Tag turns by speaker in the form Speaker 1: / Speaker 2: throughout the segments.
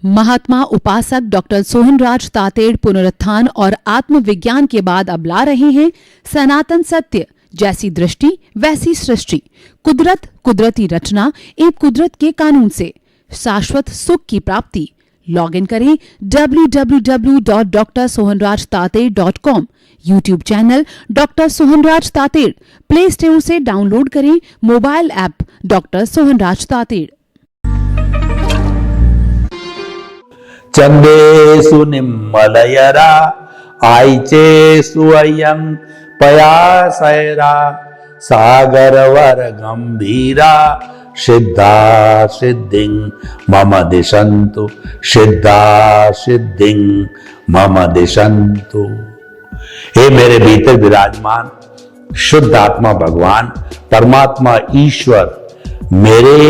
Speaker 1: महात्मा उपासक डॉक्टर सोहनराज तातेड़ पुनरुत्थान और आत्मविज्ञान के बाद अब ला रहे हैं सनातन सत्य, जैसी दृष्टि वैसी सृष्टि, कुदरत, कुदरती रचना एवं कुदरत के कानून से शाश्वत सुख की प्राप्ति। लॉग इन करें www.drsohanrajtated.com, YouTube channel doctor Sohanraj Tated, play store से डाउनलोड करें mobile app doctor Sohanraj Tated.
Speaker 2: चंदेषु निम्मलयरा आइचेषु अयं पयासैरा सागरवर गंभीरा सिद्धा सिद्धिं मम दिशन्तु, सिद्धा सिद्धिं मम दिशन्तु। हे मेरे भीतर विराजमान शुद्ध आत्मा भगवान परमात्मा ईश्वर, मेरे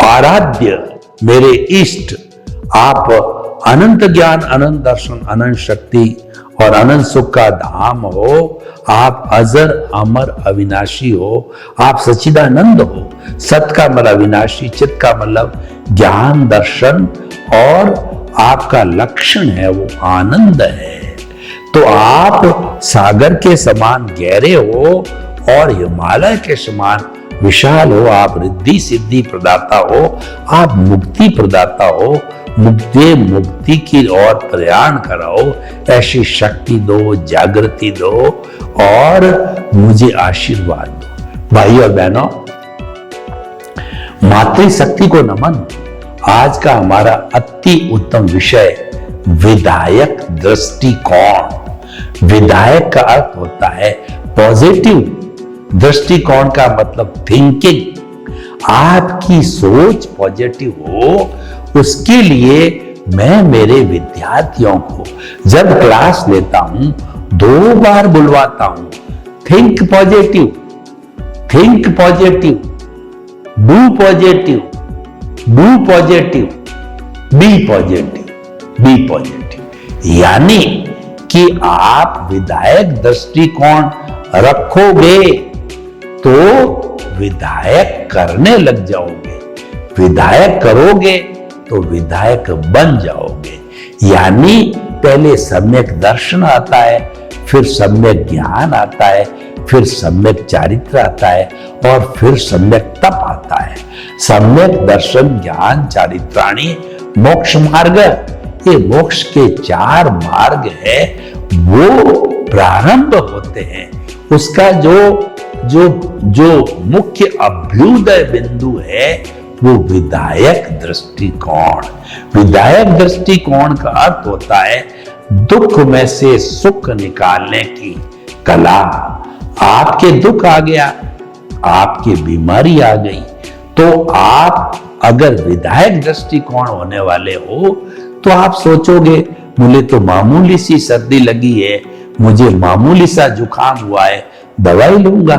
Speaker 2: आराध्य, मेरे इष्ट, आप अनंत ज्ञान, अनंत दर्शन, अनंत शक्ति और अनंत सुख का धाम हो। आप अजर अमर अविनाशी हो, आप सच्चिदानंद हो। सत का मतलब अविनाशी, चित का मतलब ज्ञान दर्शन, और आपका लक्षण है वो आनंद है। तो आप सागर के समान गहरे हो और हिमालय के समान विशाल हो। आप रिद्धि सिद्धि प्रदाता हो, आप मुक्ति प्रदाता हो। मुक्ति की ओर प्रयाण कराओ, ऐसी शक्ति दो, जागृति दो और मुझे आशीर्वाद दो। भाई और बहनों, मातृशक्ति को नमन। आज का हमारा अति उत्तम विषय विधायक दृष्टिकोण। विधायक का अर्थ होता है पॉजिटिव, दृष्टिकोण का मतलब थिंकिंग। आपकी सोच पॉजिटिव हो, उसके लिए मैं मेरे विद्यार्थियों को जब क्लास लेता हूं 2 बार बुलवाता हूं, think positive, think positive, do positive, do positive, be positive, be positive. यानी कि आप विधायक दृष्टिकोण रखोगे तो विधायक करने लग जाओगे, विधायक करोगे तो विधायक बन जाओगे। यानी पहले सम्यक दर्शन आता है, फिर सम्यक ज्ञान आता है, फिर सम्यक चारित्र आता है और फिर सम्यक तप आता है। सम्यक दर्शन, ज्ञान, चारित्राणि मोक्ष मार्ग, ये मोक्ष के 4 मार्ग है, वो प्रारंभ होते हैं। उसका जो मुख्य अभ्युदय बिंदु है वो विधायक दृष्टिकोण। विधायक दृष्टिकोण का अर्थ होता है दुख में से सुख निकालने की कला। आपके दुख आ गया, आपकी बीमारी आ गई, तो आप अगर विधायक दृष्टिकोण होने वाले हो तो आप सोचोगे मुझे तो मामूली सी सर्दी लगी है, मुझे मामूली सा जुकाम हुआ है, दवाई लूंगा,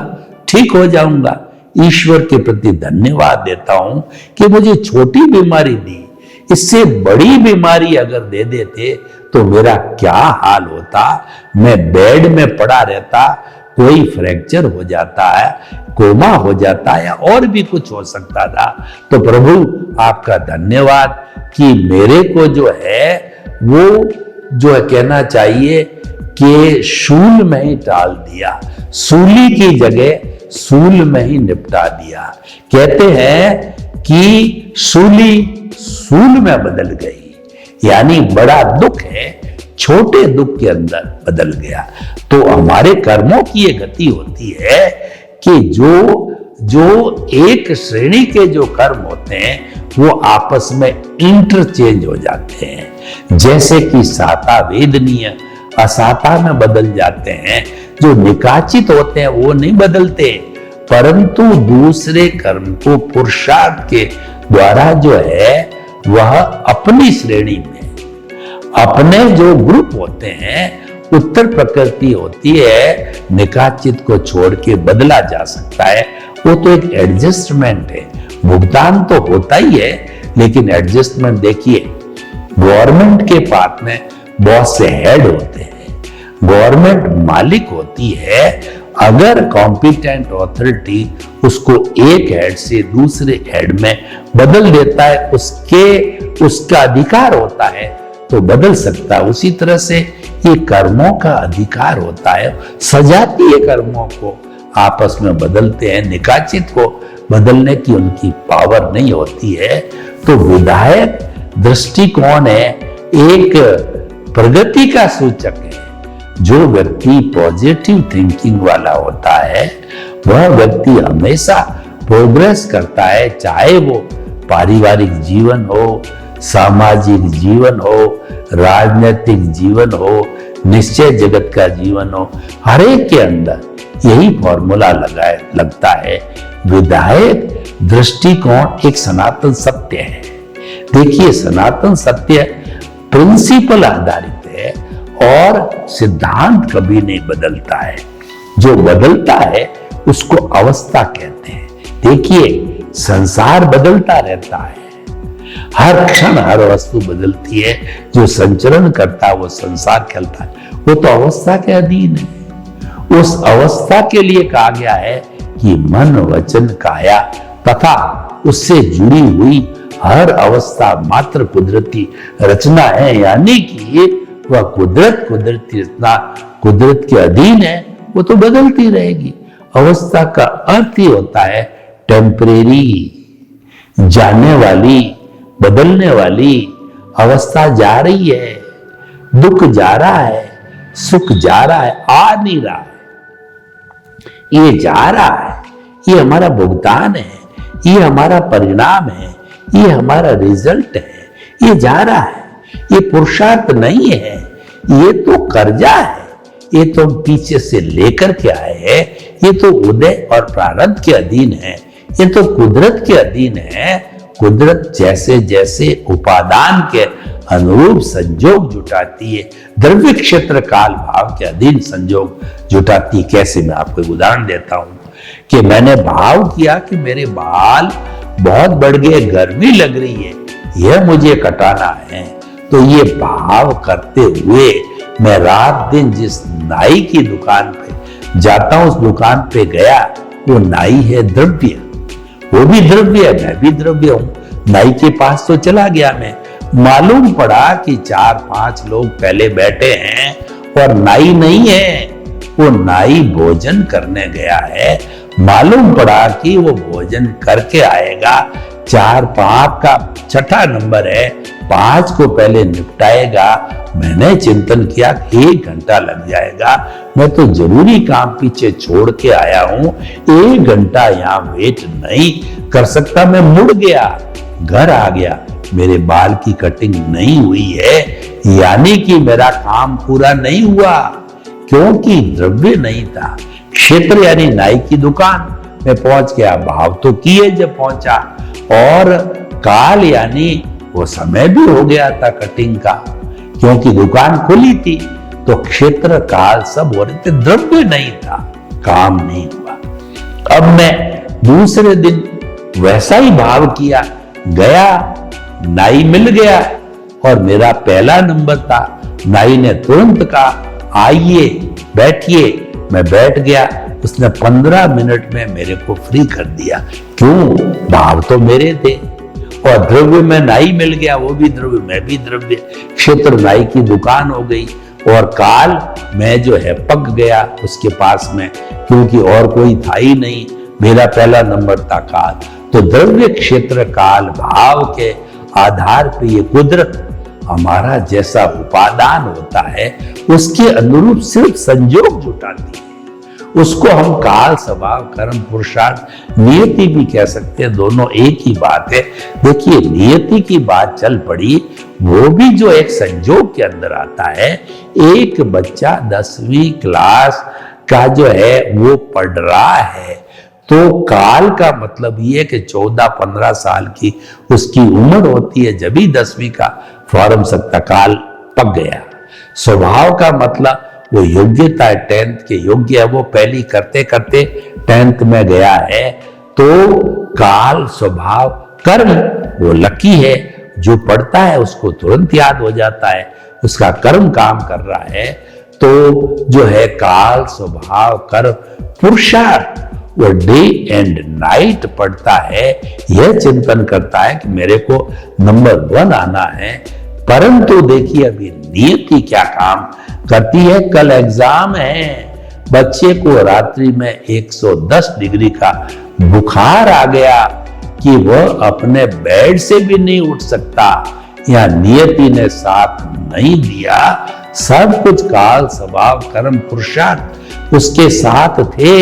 Speaker 2: ठीक हो जाऊंगा। ईश्वर के प्रति धन्यवाद देता हूं कि मुझे छोटी बीमारी दी, इससे बड़ी बीमारी अगर दे देते तो मेरा क्या हाल होता। मैं बेड में पड़ा रहता, कोई फ्रैक्चर हो जाता है, कोमा हो जाता है, और भी कुछ हो सकता था। तो प्रभु आपका धन्यवाद कि मेरे को जो है वो जो है कहना चाहिए कि शूल में ही टाल दिया, सूली की जगह सूल में ही निपटा दिया। कहते हैं कि सूली सूल में बदल गई, यानी बड़ा दुख है छोटे दुख के अंदर बदल गया। तो हमारे कर्मों की ये गति होती है कि जो एक श्रेणी के जो कर्म होते हैं वो आपस में इंटरचेंज हो जाते हैं। जैसे कि साता वेदनीय असाता में बदल जाते हैं। जो निकाचित होते हैं वो नहीं बदलते, परंतु दूसरे कर्म को पुरुषार्थ के द्वारा जो है वह अपनी श्रेणी में, अपने जो ग्रुप होते हैं, उत्तर प्रकृति होती है, निकाचित को छोड़ के बदला जा सकता है। वो तो एक एडजस्टमेंट है, भुगतान तो होता ही है, लेकिन एडजस्टमेंट देखिए, गवर्नमेंट के पास में बहुत से हेड होते हैं, गवर्नमेंट मालिक होती है, अगर कॉम्पिटेंट अथॉरिटी उसको एक हेड से दूसरे हेड में बदल देता है, उसका अधिकार होता है तो बदल सकता है। उसी तरह से ये कर्मों का अधिकार होता है, सजातीय कर्मों को आपस में बदलते हैं, निकाचित को बदलने की उनकी पावर नहीं होती है। तो विधायक दृष्टिकोण है एक प्रगति का सूचक है। जो व्यक्ति पॉजिटिव थिंकिंग वाला होता है वह व्यक्ति हमेशा प्रोग्रेस करता है, चाहे वो पारिवारिक जीवन हो, सामाजिक जीवन हो, राजनीतिक जीवन हो, निश्चय जगत का जीवन हो, हर एक के अंदर यही फॉर्मूला लगता है। विधायक दृष्टिकोण एक सनातन सत्य है। देखिए, सनातन सत्य प्रिंसिपल आधारित है और सिद्धांत कभी नहीं बदलता है। जो बदलता है उसको अवस्था कहते हैं। देखिए, संसार बदलता रहता है, हर क्षण हर वस्तु बदलती है। जो संचरण करता है वो संसार खेलता है, वो तो अवस्था के अधीन है। उस अवस्था के लिए कहा गया है कि मन वचन काया तथा उससे जुड़ी हुई हर अवस्था मात्र कुदरती रचना है, यानी कि वह कुदरती रचना कुदरत के अधीन है, वो तो बदलती रहेगी। अवस्था का अर्थ ही होता है टेम्परेरी, जाने वाली, बदलने वाली। अवस्था जा रही है, दुख जा रहा है, सुख जा रहा है, आ नहीं रहा है, ये जा रहा है, ये हमारा भुगतान है, ये हमारा परिणाम है, ये हमारा रिजल्ट है, ये जा रहा है, ये पुरुषार्थ नहीं है, ये तो कर्जा है, ये तो हम पीछे से लेकर के आए हैं, ये तो उदय और प्रारब्ध के अधीन है, ये तो कुदरत के अधीन है। कुदरत जैसे जैसे उपादान के अनुरूप संजोग जुटाती है, द्रव्य क्षेत्र काल भाव के अधीन संजोग जुटाती है। कैसे? मैं आपको एक उदाहरण देता हूं कि मैंने भाव किया कि मेरे बाल बहुत बढ़ गए, गर्मी लग रही है, यह मुझे कटाना है। तो ये भाव करते हुए मैं रात दिन जिस नाई की दुकान पे जाता हूं, उस दुकान पे गया, वो नाई है द्रव्य, वो भी द्रव्य है, मैं भी द्रव्य हूं। नाई के पास तो चला गया मैं, मालूम पड़ा कि 4-5 लोग पहले बैठे हैं और नाई नहीं है, वो नाई भोजन करने गया है। मालूम पड़ा कि वो भोजन करके आएगा, 4-5 का छठा नंबर है, 5 को पहले निपटाएगा। मैंने चिंतन किया 1 घंटा लग जाएगा, मैं तो जरूरी काम पीछे छोड़ के आया हूं, 1 घंटा यहां वेट नहीं कर सकता। मैं मुड़ गया, घर आ गया, मेरे बाल की कटिंग नहीं हुई है, यानी कि मेरा काम पूरा नहीं हुआ, क्योंकि द्रव्य नहीं था। क्षेत्र यानी नाई की दुकान में पहुंच गया, भाव तो किए जब पहुंचा, और काल यानी वो समय भी हो गया था कटिंग का, क्योंकि दुकान खुली थी। तो क्षेत्र काल सब हो रहे थे, द्रव्य नहीं था, काम नहीं हुआ। अब मैं दूसरे दिन वैसा ही भाव किया, गया, नाई मिल गया और मेरा पहला नंबर था। नाई ने तुरंत कहा आइए बैठिए, मैं बैठ गया। उसने 15 मिनट में मेरे को फ्री कर दिया। क्यों? भाव तो मेरे थे, और द्रव्य में नाई मिल गया, वो भी द्रव्य, मैं भी द्रव्य। क्षेत्र नाई की दुकान हो गई, और काल मैं जो है पक गया उसके पास में, क्योंकि और कोई था ही नहीं, मेरा पहला नंबर था काल। तो द्रव्य क्षेत्र काल भाव के आधार पे ये कुदरत हमारा जैसा उपादान होता है उसके अनुरूप सिर्फ संजोग जुटाती है। उसको हम काल, स्वभाव, कर्म, पुरुषार्थ, नियति भी कह सकते हैं, दोनों एक ही बात है। देखिए, नियति की बात चल पड़ी, वो भी जो एक संजोग के अंदर आता है। एक बच्चा 10वीं क्लास का जो है वो पढ़ रहा है, तो काल का मतलब ये कि 14-15 साल की उसकी उम्र होती है, जब ही 10वीं का फॉर्म सकता, काल पक गया। स्वभाव का मतलब वो योग्यता है, 10th के योग्य है, वो पहली करते करते 10th में गया है। तो काल, स्वभाव, कर्म वो लकी है, जो पढ़ता है उसको तुरंत याद हो जाता है, उसका कर्म काम कर रहा है। तो जो है काल स्वभाव कर पुरुषार्थ वो डे एंड नाइट पढ़ता है, यह चिंतन करता है कि मेरे को नंबर 1 आना है। परंतु देखिए अभी नियति क्या काम करती है। कल एग्जाम है, बच्चे को रात्रि में 110 डिग्री का बुखार आ गया कि वह अपने बेड से भी नहीं उठ सकता, या नियति ने साथ नहीं दिया। सब कुछ काल स्वभाव कर्म पुरुषार्थ उसके साथ थे,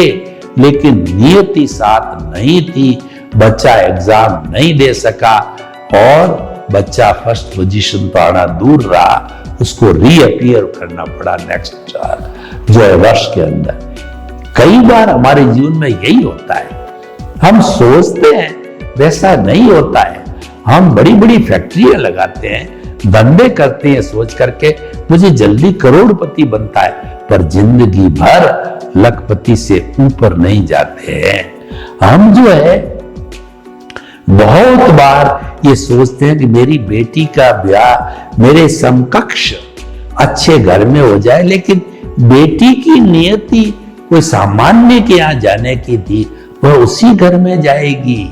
Speaker 2: लेकिन नियति साथ नहीं थी। बच्चा एग्जाम नहीं दे सका और बच्चा फर्स्ट पोजीशन तो आना दूर रहा, उसको रीअपियर करना पड़ा नेक्स्ट जो है वर्ष के अंदर। कई बार हमारे जीवन में यही होता है, हम सोचते हैं वैसा नहीं होता है। हम बड़ी बड़ी फैक्ट्रियां लगाते हैं, धंधे करते हैं सोच करके मुझे जल्दी करोड़पति बनता है, पर जिंदगी भर लखपति से ऊपर नहीं जाते हैं। हम जो है बहुत बार ये सोचते हैं कि मेरी बेटी का ब्याह मेरे समकक्ष अच्छे घर में हो जाए, लेकिन बेटी की नियति कोई सामान्य के यहाँ जाने की थी, वह उसी घर में जाएगी,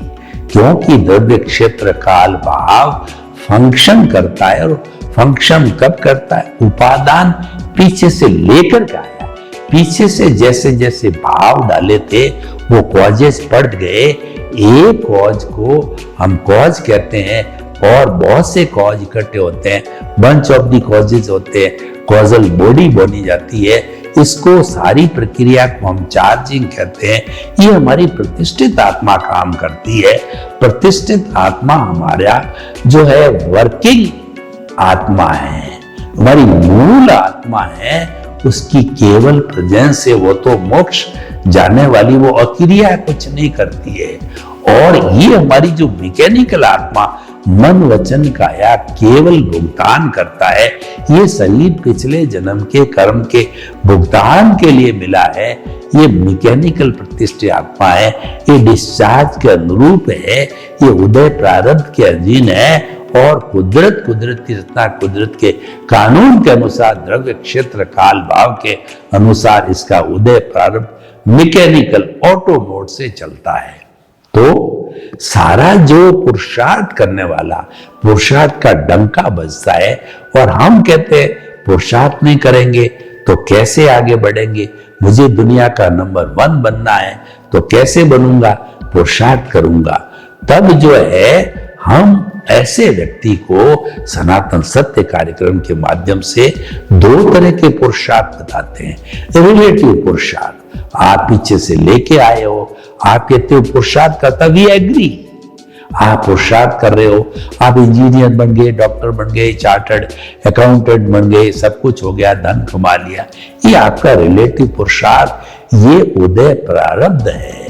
Speaker 2: क्योंकि द्रव्य क्षेत्र काल भाव फंक्शन करता है। और फंक्शन कब करता है? उपादान पीछे से लेकर के आया, पीछे से जैसे जैसे भाव डाले थे वो कॉजेस पड़ गए। एक कॉज को हम कॉज कहते हैं और बहुत से कॉज इकट्ठे होते हैं, बंच ऑफ द कॉजेज होते हैं, कॉजल बॉडी बनी जाती है। इसको सारी प्रक्रिया को हम चार्जिंग कहते हैं। ये हमारी प्रतिष्ठित आत्मा काम करती है। प्रतिष्ठित आत्मा हमारा जो है वर्किंग आत्मा है, हमारी मूल आत्मा है, उसकी केवल प्रेजेंस से वो तो मोक्ष जाने वाली, वो अक्रिया कुछ नहीं करती है। और ये हमारी जो मैकेनिकल आत्मा मन वचन काया केवल भुगतान करता है। ये शरीर पिछले जन्म के कर्म के भुगतान के लिए मिला है। ये मैकेनिकल प्रतिष्ठित आत्मा है, ये डिस्चार्ज के अनुरूप है, ये उदय प्रारब्ध के अधीन है। और कुदरत की रचना, कुदरत के कानून के अनुसार, द्रव्य क्षेत्र काल भाव के अनुसार इसका उदय प्रारब्ध मैकेनिकल ऑटो मोड से चलता है। तो सारा जो पुरुषार्थ करने वाला, पुरुषार्थ का डंका बजता है और हम कहते हैं पुरुषार्थ नहीं करेंगे तो कैसे आगे बढ़ेंगे, मुझे दुनिया का नंबर 1 बनना है तो कैसे बनूंगा, पुरुषार्थ करूंगा। तब जो है हम ऐसे व्यक्ति को सनातन सत्य कार्यक्रम के माध्यम से 2 तरह के पुरुषार्थ बताते हैं। रिलेटिव पुरुषार्थ, आप पीछे से लेके आए हो, आप कहते हो पुरुषार्थ करता, वी एग्री, आप पुरुषार्थ कर रहे हो, आप इंजीनियर बन गए, डॉक्टर बन गए, चार्टर्ड अकाउंटेंट बन गए, सब कुछ हो गया, धन कमा लिया, ये आपका रिलेटिव पुरुषार्थ, ये उदय प्रारब्ध है।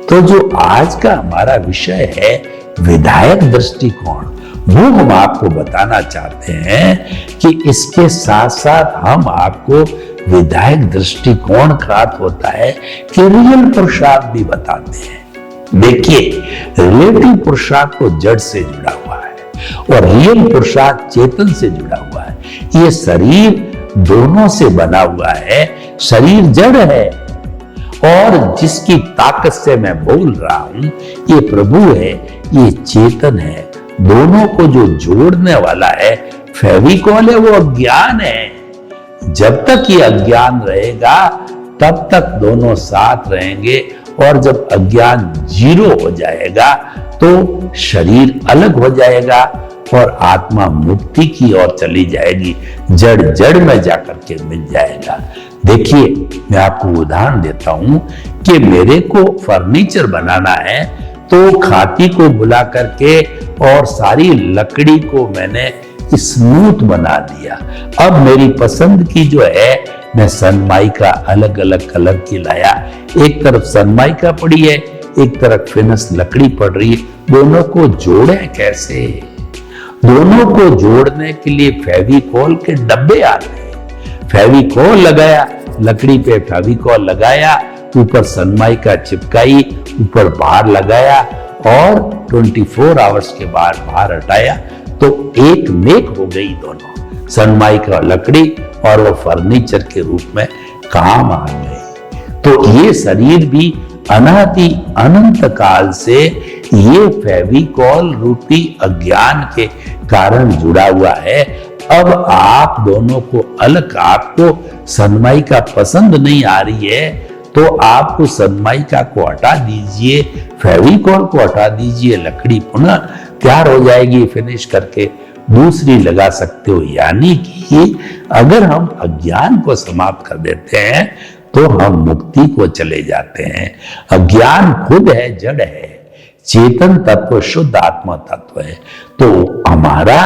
Speaker 2: तो जो आज का हमारा विषय है विधायक दृष्टिकोण, वो हम आपको बताना चाहते हैं कि इसके साथ साथ हम आपको विधायक दृष्टिकोण का अर्थ होता है कि रियल पुरुषार्थ भी बताते हैं। देखिए, रिलेटिव पुरुषार्थ तो जड़ से जुड़ा हुआ है और रियल पुरुषार्थ चेतन से जुड़ा हुआ है। ये शरीर दोनों से बना हुआ है, शरीर जड़ है और जिसकी ताकत से मैं बोल रहा हूं ये प्रभु है, ये चेतन है। दोनों को जो जोड़ने वाला है फेविकॉल है, वो अज्ञान है। जब तक ये अज्ञान रहेगा तब तक दोनों साथ रहेंगे, और जब अज्ञान 0 हो जाएगा तो शरीर अलग हो जाएगा और आत्मा मुक्ति की ओर चली जाएगी, जड़ जड़ में जाकर के मिल जाएगा। देखिए, मैं आपको उदाहरण देता हूं कि मेरे को फर्नीचर बनाना है तो खाती को बुला करके और सारी लकड़ी को मैंने स्मूथ बना दिया। अब मेरी पसंद की जो है मैं सनमाइका अलग अलग कलर की लाया, एक तरफ सनमाइका पड़ी है, एक तरफ फिनस लकड़ी पड़ रही है, दोनों को जोड़े कैसे? दोनों को जोड़ने के लिए फेविकॉल के डब्बे आते हैं। फेविकॉल लगाया, लकड़ी पे फेविकॉल लगाया, ऊपर सनमाइका चिपकाई, ऊपर बाहर लगाया और 24 आवर्स के बाद बाहर हटाया तो एक मेक हो गई दोनों। सनमाइका लकड़ी और वो फर्नीचर के रूप में काम आ गए। तो ये शरीर भी अनादि अनंत काल से ये फेविकॉल रूपी अज्ञान के कारण जुड़ा हुआ है। अब आप दोनों को अलग, आपको सनमाइका पसंद नहीं आ रही है तो आपको सनमाइका को हटा दीजिए, फेविकॉल को हटा दीजिए, लकड़ी पुनः तैयार हो जाएगी, फिनिश करके दूसरी लगा सकते हो। यानी कि अगर हम अज्ञान को समाप्त कर देते हैं तो हम मुक्ति को चले जाते हैं। अज्ञान खुद है, जड़ है, चेतन तत्व शुद्ध आत्मा तत्व है। तो हमारा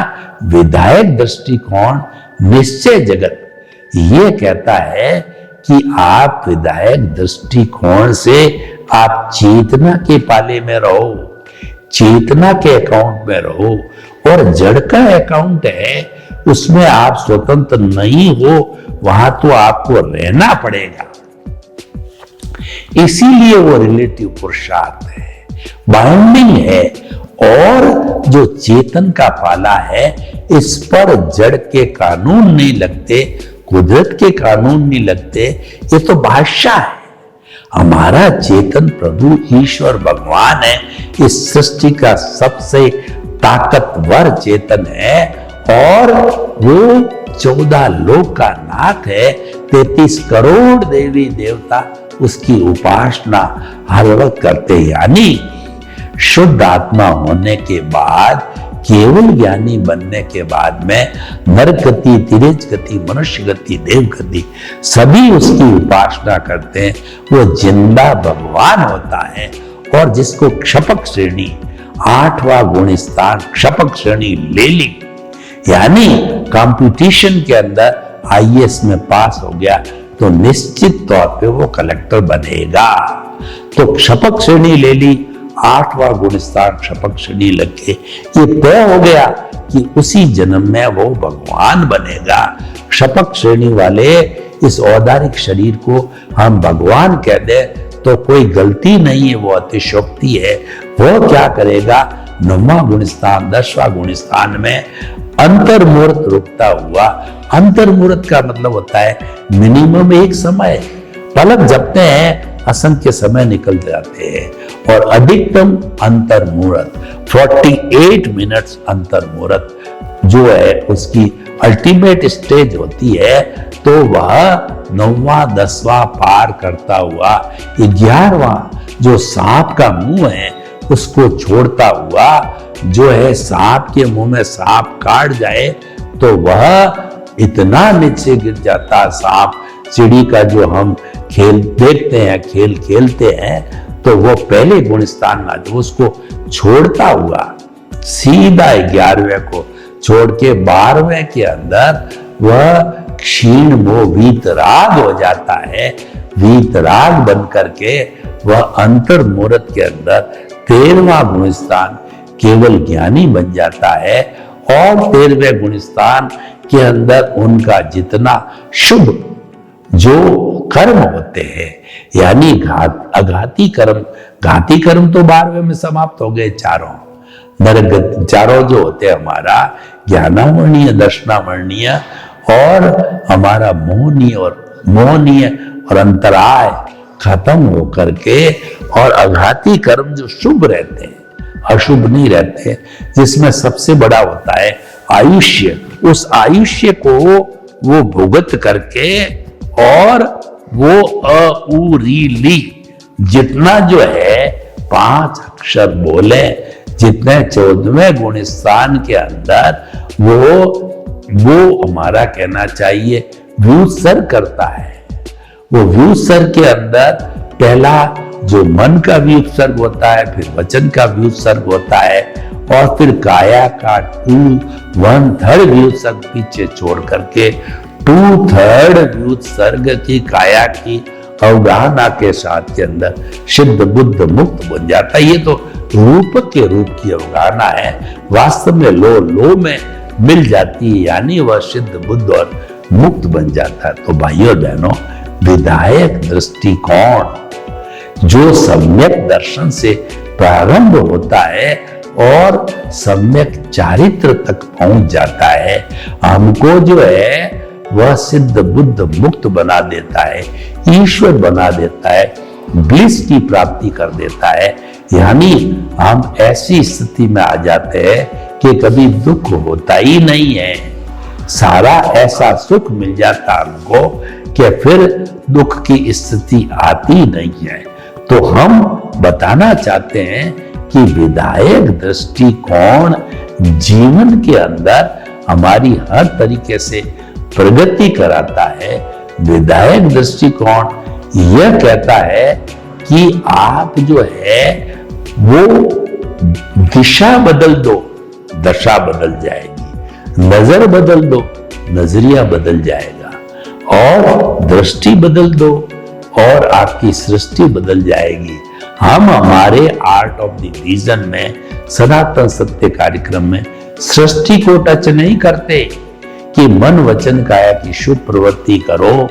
Speaker 2: विधायक दृष्टिकोण निश्चय जगत ये कहता है कि आप विधायक दृष्टिकोण से आप चेतना के पाले में रहो, चेतना के अकाउंट में रहो, और जड़ का अकाउंट है उसमें आप स्वतंत्र नहीं हो, वहां तो आपको रहना पड़ेगा। इसीलिए वो रिलेटिव पुरुषार्थ है, बाउंडिंग है। और जो चेतन का पाला है इस पर जड़ के कानून नहीं लगते, कुदरत के कानून नहीं लगते, ये तो बादशाह है। हमारा चेतन प्रभु ईश्वर भगवान है, इस सृष्टि का सबसे ताकतवर चेतन है और वो 14 लोक का नाथ है। 33 करोड़ देवी देवता उसकी उपासना हर वक्त करते। यानी शुद्ध आत्मा होने के बाद, केवल ज्ञानी बनने के बाद में नरक गति, तिरज गति, मनुष्य गति, देव गति सभी उसकी उपासना करते हैं। वो जिंदा भगवान होता है। और जिसको क्षपक श्रेणी, 8वां गुणस्थान क्षपक श्रेणी ले ली, यानी कंपटीशन के अंदर IAS में पास हो गया तो निश्चित तौर पे वो कलेक्टर बनेगा। तो क्षपक श्रेणी ले ली, 8वां गुणस्थान क्षपक श्रेणी लग के ये तय हो गया कि उसी जन्म में वो भगवान बनेगा। क्षपक श्रेणी वाले इस औदारिक शरीर को हम भगवान कह दे तो कोई गलती नहीं है, वो अतिशयोक्ति है। वो क्या करेगा, 9वां गुणस्थान 10वां गुणस्थान में अंतर्मुहूर्त रुकता हुआ। अंतर्मुहूर्त का मतलब होता है मिनिमम एक समय, पलक जपते हैं असंख्य समय निकल जाते हैं, और अधिकतम अंतर्मुहूर्त 48 मिनट्स अंतर्मुहूर्त जो है उसकी अल्टीमेट स्टेज होती है। तो वह 9वां 10वां पार करता हुआ 11वां जो सांप का मुंह है उसको छोड़ता हुआ, जो है सांप के मुंह में सांप काट जाए तो वह इतना नीचे गिर जाता सांप, चिड़ी का जो हम खेल देखते हैं, खेल खेलते हैं, तो वो पहले गुणस्थान में जो उसको छोड़ता हुआ सीधा 11वें को छोड़ के 12वें के अंदर वह क्षीण मोह वीतराग हो जाता है। वीतराग बन करके वह अंतर्मुहूर्त के अंदर 13वां गुणस्थान केवल ज्ञानी बन जाता है। और 13वें गुणस्थान के अंदर उनका जितना शुभ जो कर्म होते हैं, यानी अघाती कर्म, घाती कर्म तो 12वें में समाप्त हो गए चारों। नरक चारों जो होते हैं हमारा ज्ञानावर्णीय, दर्शनावर्णीय और हमारा मोहनीय और अंतराय खत्म होकर के, और अघाती कर्म जो शुभ रहते हैं, अशुभ नहीं रहते, जिसमें सबसे बड़ा होता है आयुष्य। उस आयुष्य को वो भुगत करके और वो अउरीली जितना जो है 5 अक्षर बोले, जितने 14वें गुणस्थान के अंदर वो हमारा कहना चाहिए व्युत्सर करता है। वो व्युत्सर के अंदर पहला जो मन का व्युत्सर्ग होता है, फिर वचन का व्युत्सर्ग होता है, और फिर काया का 1/3 व्युत्सर्ग पीछे छोड़ करके 2/3 व्युत्सर्ग की काया की अवगाहना के साथ के अंदर सिद्ध बुद्ध मुक्त बन जाता है। ये तो रूप के रूप की अवगाहना है, वास्तव में लो में मिल जाती है, यानी वह सिद्ध बुद्ध और मुक्त बन जाता है। तो भाइयों बहनों, विधायक दृष्टिकोण जो सम्यक दर्शन से प्रारंभ होता है और सम्यक चारित्र तक पहुंच जाता है। हमको जो है वह सिद्ध बुद्ध मुक्त बना देता है, ईश्वर बना देता है, ब्लिस की प्राप्ति कर देता है। यानी हम ऐसी स्थिति में आ जाते हैं कि कभी दुख होता ही नहीं है, सारा ऐसा सुख मिल जाता हमको कि फिर दुख की स्थिति आती नहीं है। तो हम बताना चाहते हैं कि विधायक दृष्टिकोण जीवन के अंदर हमारी हर तरीके से प्रगति कराता है। विधायक दृष्टिकोण यह कहता है कि आप जो है वो दिशा बदल दो, दशा बदल जाएगी, नजर बदल दो, नजरिया बदल जाएगा, और दृष्टि बदल दो और आपकी सृष्टि बदल जाएगी। हम हमारे आर्ट ऑफ द विजन में, सनातन सत्य कार्यक्रम में सृष्टि को टच नहीं करते कि मन वचन काया की शुभ प्रवृत्ति करो,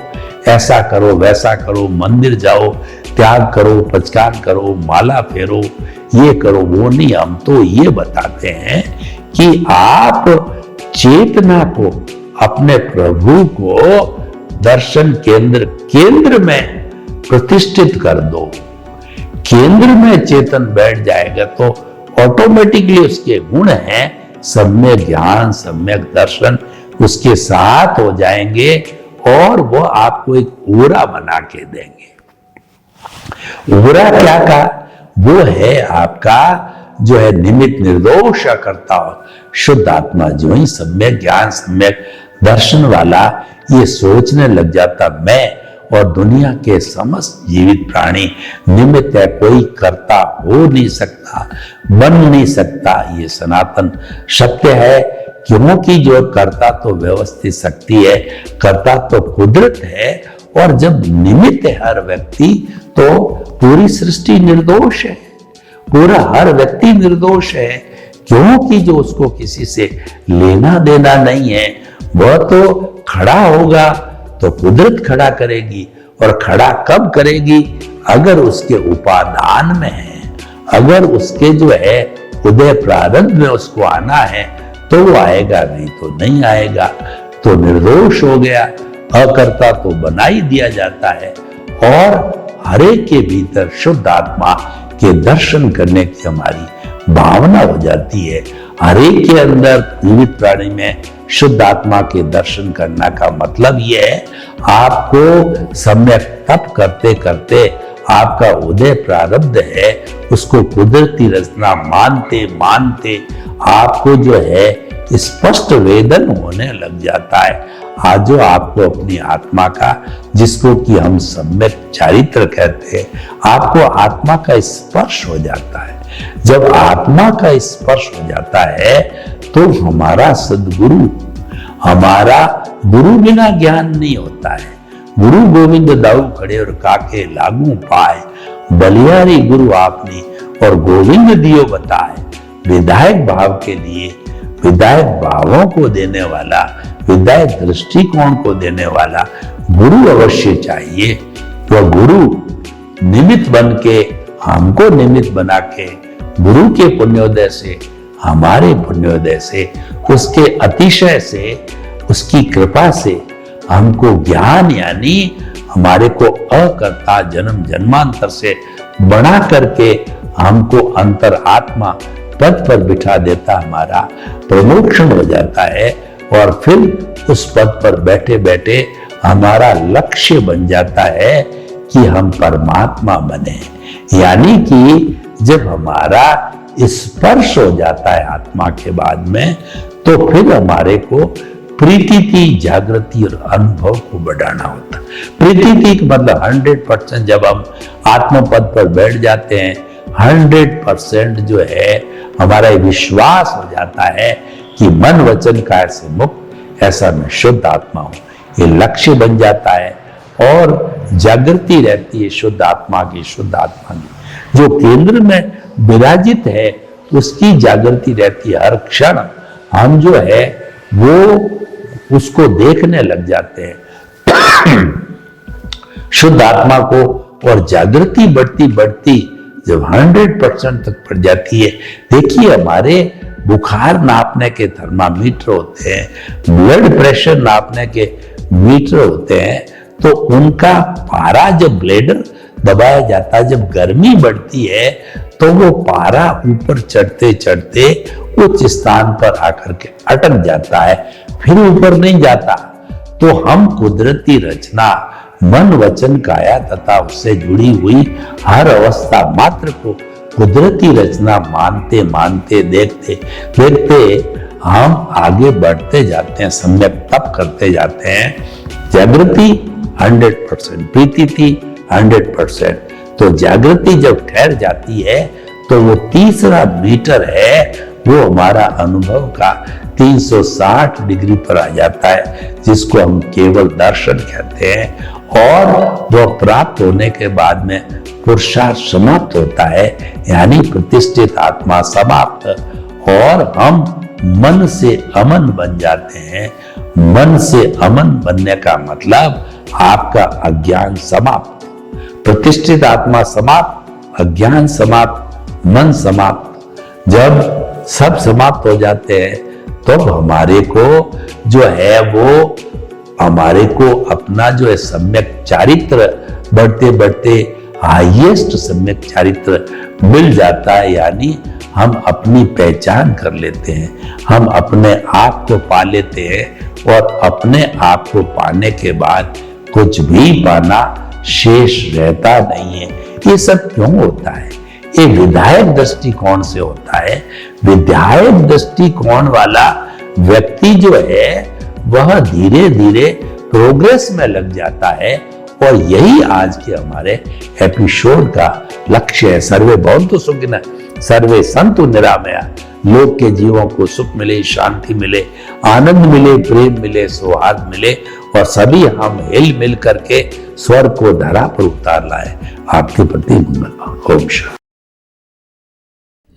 Speaker 2: ऐसा करो, वैसा करो, मंदिर जाओ, त्याग करो, पचकान करो, माला फेरो, ये करो, वो नहीं। हम तो ये बताते हैं कि आप चेतना को, अपने प्रभु को दर्शन केंद्र में प्रतिष्ठित कर दो। केंद्र में चेतन बैठ जाएगा तो ऑटोमेटिकली उसके गुण हैं सम्यक ज्ञान, सम्यक दर्शन उसके साथ हो जाएंगे और वो आपको एक ओरा बना के देंगे। ओरा क्या का? वो है आपका जो है निमित्त निर्दोष करता हो शुद्ध आत्मा, जो ही सम्यक ज्ञान, सम्यक दर्शन वाला ये सोचने लग जाता मैं और दुनिया के समस्त जीवित प्राणी निमित्त है, कोई करता हो नहीं सकता, बन नहीं सकता। ये सनातन सत्य है, क्योंकि जो करता तो व्यवस्थित शक्ति है, करता तो कुदरत है, और जब निमित्त है हर व्यक्ति तो पूरी सृष्टि निर्दोष है, पूरा हर व्यक्ति निर्दोष है, क्योंकि जो उसको किसी से लेना देना नहीं है। वह तो खड़ा होगा तो कुदरत खड़ा करेगी, और खड़ा कब करेगी? अगर उसके उपादान में है, अगर उसके जो है उदय प्रारंभ में उसको आना है तो वो आएगा, नहीं तो नहीं आएगा। तो निर्दोष हो गया, अकर्ता तो बना ही दिया जाता है। और हरेक के भीतर शुद्ध आत्मा के दर्शन करने की हमारी भावना हो जाती है। हरेक के अंदर जीवित प्राणी में शुद्ध आत्मा के दर्शन करना का मतलब यह है आपको सम्यक तप करते करते आपका उदय प्रारब्ध है, उसको कुदरती रचना मानते मानते आपको जो है स्पष्ट वेदन होने लग जाता है। आज जो आपको अपनी आत्मा का, जिसको कि हम सम्यक चारित्र कहते हैं, आपको आत्मा का स्पर्श हो जाता है। जब आत्मा का स्पर्श हो जाता है तो हमारा सद्गुरु, हमारा गुरु बिना ज्ञान नहीं होता है। गुरु गोविंद दाऊ खड़े और काके लागू पाए, बलियारी गुरु आपने और गोविंद दियो बताए। विधायक भाव के लिए, विधायक भावों को देने वाला, विधायक दृष्टिकोण को देने वाला गुरु अवश्य चाहिए। वह गुरु निमित्त बन के, हमको निमित्त बना के, गुरु के पुण्योदय से, हमारे पुण्योदय से, उसके अतिशय से, उसकी कृपा से हमको ज्ञान यानी हमारे को अकर्ता जन्म जन्मांतर से बना करके हमको अंतर आत्मा पद पर बिठा देता, हमारा प्रमोशन हो जाता है। और फिर उस पद पर बैठे बैठे हमारा लक्ष्य बन जाता है कि हम परमात्मा बने। यानी कि जब हमारा स्पर्श हो जाता है आत्मा के बाद में, तो फिर हमारे को प्रीति की जागृति और अनुभव को बढ़ाना होता। प्रीति का मतलब 100% जब हम आत्म पद पर बैठ जाते हैं, 100% जो है हमारा विश्वास हो जाता है कि मन वचन काया से मुक्त, ऐसा मैं शुद्ध आत्मा हूं, ये लक्ष्य बन जाता है। और जागृति रहती है शुद्ध आत्मा की, शुद्ध आत्मा की जो केंद्र में विराजित है उसकी जागृति रहती है। हर क्षण हम जो है वो उसको देखने लग जाते हैं शुद्ध आत्मा को। और जागृति बढ़ती बढ़ती जब 100% तक पड़ जाती है, देखिए हमारे बुखार नापने के थर्मामीटर होते हैं, ब्लड प्रेशर नापने के मीटर होते हैं, तो उनका पारा जब ब्लेडर दबाया जाता है, जब गर्मी बढ़ती है तो वो पारा ऊपर चढ़ते चढ़ते उच्च स्थान पर आकर के अटक जाता है, फिर ऊपर नहीं जाता। तो हम कुदरती रचना मन वचन काया तथा उससे जुड़ी हुई हर अवस्था मात्र को कुदरती रचना मानते मानते देखते देखते हम आगे बढ़ते जाते हैं, सम्यक तप करते जाते हैं। जागृति 100%, प्रीति थी 100%। तो जागृति जब ठहर जाती है तो वो तीसरा मीटर है, वो हमारा अनुभव का 360 डिग्री पर आ जाता है, जिसको हम केवल दर्शन कहते हैं। और वह प्राप्त होने के बाद में पुरुषार्थ समाप्त होता है, यानी प्रतिष्ठित आत्मा समाप्त, और हम मन से अमन बन जाते हैं। मन से अमन बनने का मतलब आपका अज्ञान समाप्त, प्रतिष्ठित आत्मा समाप्त, अज्ञान समाप्त, मन समाप्त। जब सब समाप्त हो जाते हैं तो हमारे को जो है वो हमारे को अपना जो है सम्यक चारित्र बढ़ते बढ़ते हाईएस्ट सम्यक चारित्र मिल जाता है, यानी हम अपनी पहचान कर लेते हैं, हम अपने आप को पा लेते हैं। और अपने आप को पाने के बाद कुछ भी पाना शेष रहता नहीं है। ये सब क्यों होता है? ये विधायक दृष्टिकोण से होता है। विधायक दृष्टिकोण वाला व्यक्ति जो है वह धीरे धीरे प्रोग्रेस में लग जाता है, और यही आज के हमारे एपिसोड का लक्ष्य है। सर्वे भवन्तु सुखिनः, सर्वे सन्तु निरामया। लोग के जीवों को सुख मिले, शांति मिले, आनंद मिले, प्रेम मिले, सौहार्द मिले, और सभी हम हिल मिल करके स्वर्ग को धरा पर उतार लाए। आपके प्रति मंगल। ओम शांति।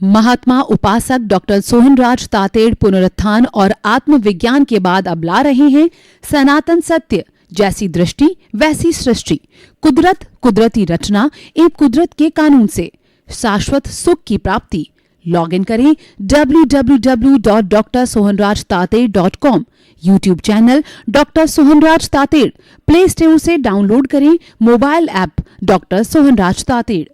Speaker 1: महात्मा उपासक डॉक्टर सोहनराज तातेड़ पुनरुत्थान और आत्मविज्ञान के बाद अब ला रहे हैं सनातन सत्य, जैसी दृष्टि वैसी सृष्टि, कुदरत, कुदरती रचना एवं कुदरत के कानून से शाश्वत सुख की प्राप्ति। लॉग इन करें www.drsohanrajtated.com, YouTube channel doctor Sohanraj Tated, play store से डाउनलोड करें mobile app doctor Sohanraj Tated.